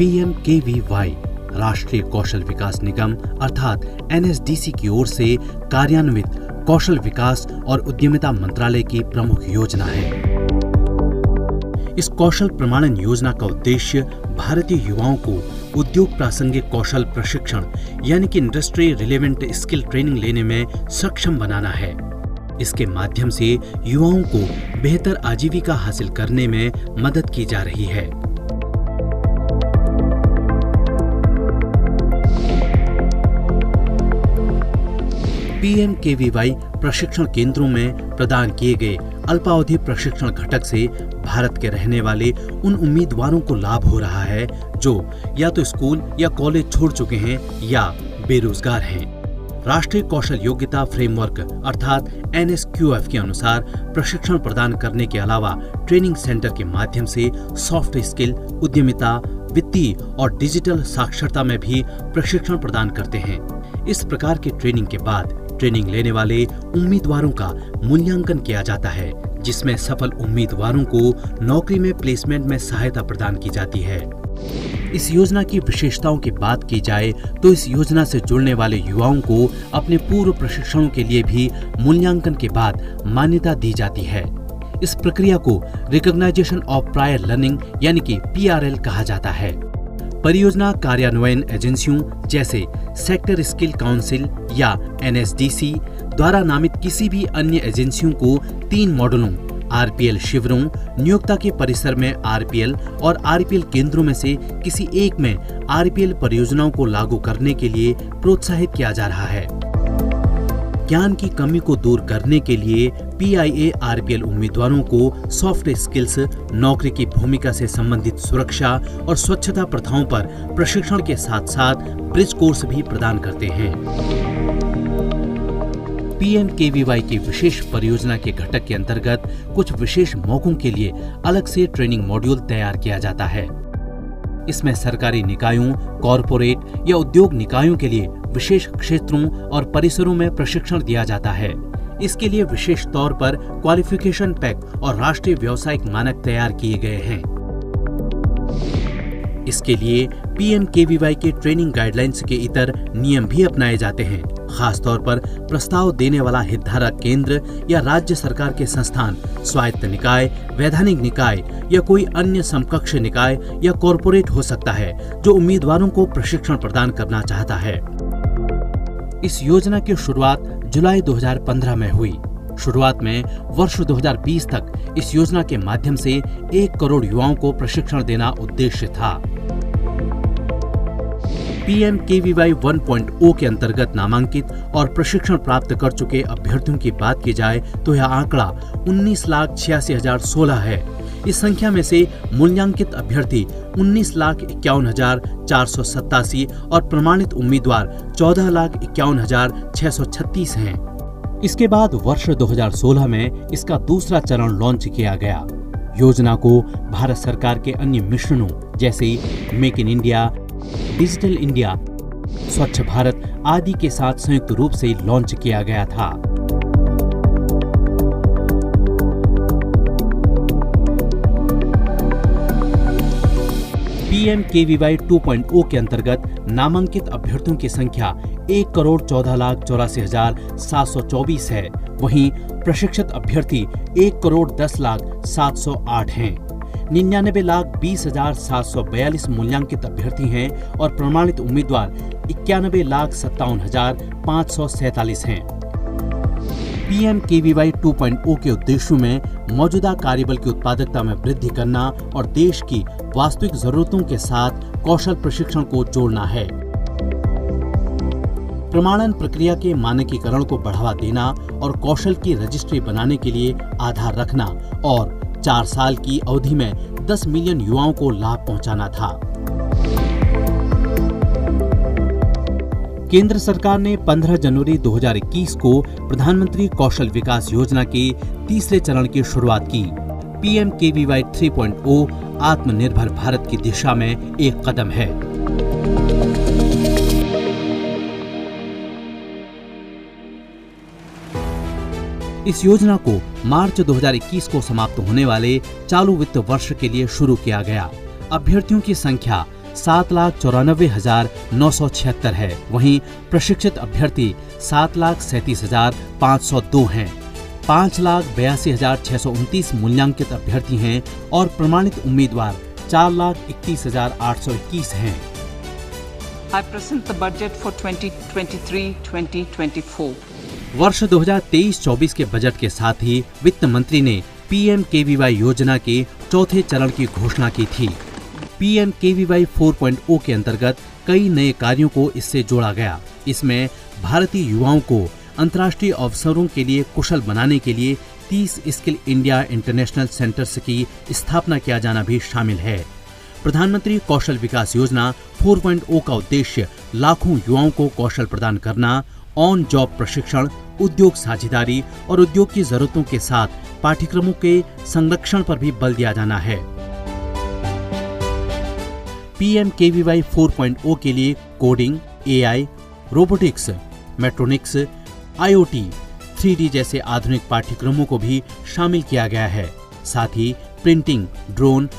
PMKVY राष्ट्रीय कौशल विकास निगम अर्थात NSDC की ओर से कार्यान्वित कौशल विकास और उद्यमिता मंत्रालय की प्रमुख योजना है। इस कौशल प्रमाणन योजना का उद्देश्य भारतीय युवाओं को उद्योग प्रासंगिक कौशल प्रशिक्षण यानी कि इंडस्ट्री रिलेवेंट स्किल ट्रेनिंग लेने में सक्षम बनाना है। इसके माध्यम से युवाओं को बेहतर आजीविका हासिल करने में मदद की जा रही है। PMKVY प्रशिक्षण केंद्रों में प्रदान किए गए अल्पावधि प्रशिक्षण घटक से भारत के रहने वाले उन उम्मीदवारों को लाभ हो रहा है जो या तो स्कूल या कॉलेज छोड़ चुके हैं या बेरोजगार हैं। राष्ट्रीय कौशल योग्यता फ्रेमवर्क अर्थात NSQF के अनुसार प्रशिक्षण प्रदान करने के अलावा ट्रेनिंग सेंटर के माध्यम से सॉफ्ट स्किल, उद्यमिता, वित्तीय और डिजिटल साक्षरता में भी प्रशिक्षण प्रदान करते हैं। इस प्रकार की ट्रेनिंग के बाद ट्रेनिंग लेने वाले उम्मीदवारों का मूल्यांकन किया जाता है, जिसमें सफल उम्मीदवारों को नौकरी में प्लेसमेंट में सहायता प्रदान की जाती है। इस योजना की विशेषताओं की बात की जाए तो इस योजना से जुड़ने वाले युवाओं को अपने पूर्व प्रशिक्षणों के लिए भी मूल्यांकन के बाद मान्यता दी जाती है। इस प्रक्रिया को रिकॉग्नाइजेशन ऑफ प्रायर लर्निंग यानी कि PRL कहा जाता है। परियोजना कार्यान्वयन एजेंसियों जैसे सेक्टर स्किल काउंसिल या NSDC द्वारा नामित किसी भी अन्य एजेंसियों को 3 मॉडलों RPL शिविरों, नियोक्ता के परिसर में RPL और RPL केंद्रों में से किसी एक में RPL परियोजनाओं को लागू करने के लिए प्रोत्साहित किया जा रहा है। ज्ञान की कमी को दूर करने के लिए PIA RPL उम्मीदवारों को सॉफ्ट स्किल्स, नौकरी की भूमिका से संबंधित सुरक्षा और स्वच्छता प्रथाओं पर प्रशिक्षण के साथ साथ ब्रिज कोर्स भी प्रदान करते हैं। PMKVY की विशेष परियोजना के घटक के अंतर्गत कुछ विशेष मौकों के लिए अलग से ट्रेनिंग मॉड्यूल तैयार किया जाता है। इसमें सरकारी निकायों, कॉरपोरेट या उद्योग निकायों के लिए विशेष क्षेत्रों और परिसरों में प्रशिक्षण दिया जाता है। इसके लिए विशेष तौर पर क्वालिफिकेशन पैक और राष्ट्रीय व्यावसायिक मानक तैयार किए गए हैं। इसके लिए PMKVY के ट्रेनिंग गाइडलाइंस के इतर नियम भी अपनाए जाते हैं। खास तौर पर प्रस्ताव देने वाला हितधारक केंद्र या राज्य सरकार के संस्थान, स्वायत्त निकाय, वैधानिक निकाय या कोई अन्य समकक्ष निकाय या कॉरपोरेट हो सकता है जो उम्मीदवारों को प्रशिक्षण प्रदान करना चाहता है। इस योजना की शुरुआत जुलाई 2015 में हुई। शुरुआत में वर्ष 2020 तक इस योजना के माध्यम से 1 करोड़ युवाओं को प्रशिक्षण देना उद्देश्य था। PMKVY 1.0 के अंतर्गत नामांकित और प्रशिक्षण प्राप्त कर चुके अभ्यर्थियों की बात की जाए तो यह आंकड़ा 19,86,016 है। इस संख्या में से मूल्यांकित अभ्यर्थी 19,51,487 और प्रमाणित उम्मीदवार 14,51,636 हैं। इसके बाद वर्ष 2016 में इसका दूसरा चरण लॉन्च किया गया। योजना को भारत सरकार के अन्य मिशनों जैसे make in India, digital India, स्वच्छ भारत आदि के साथ संयुक्त रूप से लॉन्च किया गया था। PMKVY 2.0 के अंतर्गत नामांकित अभ्यर्थियों की संख्या 1,14,84,724 है। वहीं प्रशिक्षित अभ्यर्थी 1,10,10,708 हैं। 99,20,742 मूल्यांकित अभ्यर्थी हैं और प्रमाणित उम्मीदवार 91,57,547 हैं। PMKVY 2.0 के उद्देश्यों में मौजूदा कार्यबल की उत्पादकता में वृद्धि करना और देश की वास्तविक जरूरतों के साथ कौशल प्रशिक्षण को जोड़ना है। प्रमाणन प्रक्रिया के मानकीकरण को बढ़ावा देना और कौशल की रजिस्ट्री बनाने के लिए आधार रखना और 4 साल की अवधि में 10 मिलियन युवाओं को लाभ पहुंचाना था। केंद्र सरकार ने 15 जनवरी 2021 को प्रधानमंत्री कौशल विकास योजना के तीसरे चरण की शुरुआत की। PMKVY 3.0 आत्मनिर्भर भारत की दिशा में एक कदम है। इस योजना को मार्च 2021 को समाप्त होने वाले चालू वित्त वर्ष के लिए शुरू किया गया। अभ्यर्थियों की संख्या 7,94,976 है। वहीं प्रशिक्षित अभ्यर्थी 7,37,502 हैं। 5,82,629 मूल्यांकित अभ्यर्थी हैं और प्रमाणित उम्मीदवार 4,31,821 हैं। I present the budget for 2023-2024. वर्ष 2023-24 के बजट के साथ ही वित्त मंत्री ने PMKVY योजना के चौथे चरण की घोषणा की थी। PMKVY 4.0 के अंतर्गत कई नए कार्यों को इससे जोड़ा गया। इसमें भारतीय युवाओं को अंतर्राष्ट्रीय अवसरों के लिए कुशल बनाने के लिए 30 स्किल इंडिया इंटरनेशनल सेंटर्स की स्थापना किया जाना भी शामिल है। प्रधानमंत्री कौशल विकास योजना 4.0 का उद्देश्य लाखों युवाओं को कौशल प्रदान करना, ऑन जॉब प्रशिक्षण, उद्योग साझेदारी और उद्योग की जरूरतों के साथ पाठ्यक्रमों के संरक्षण पर भी बल दिया जाना है। PMKVY 4.0 के लिए coding, AI, robotics, mechatronics, IoT, 3D जैसे आधुनिक पाठ्यक्रमों को भी शामिल किया गया है। साथ ही प्रिंटिंग, ड्रोन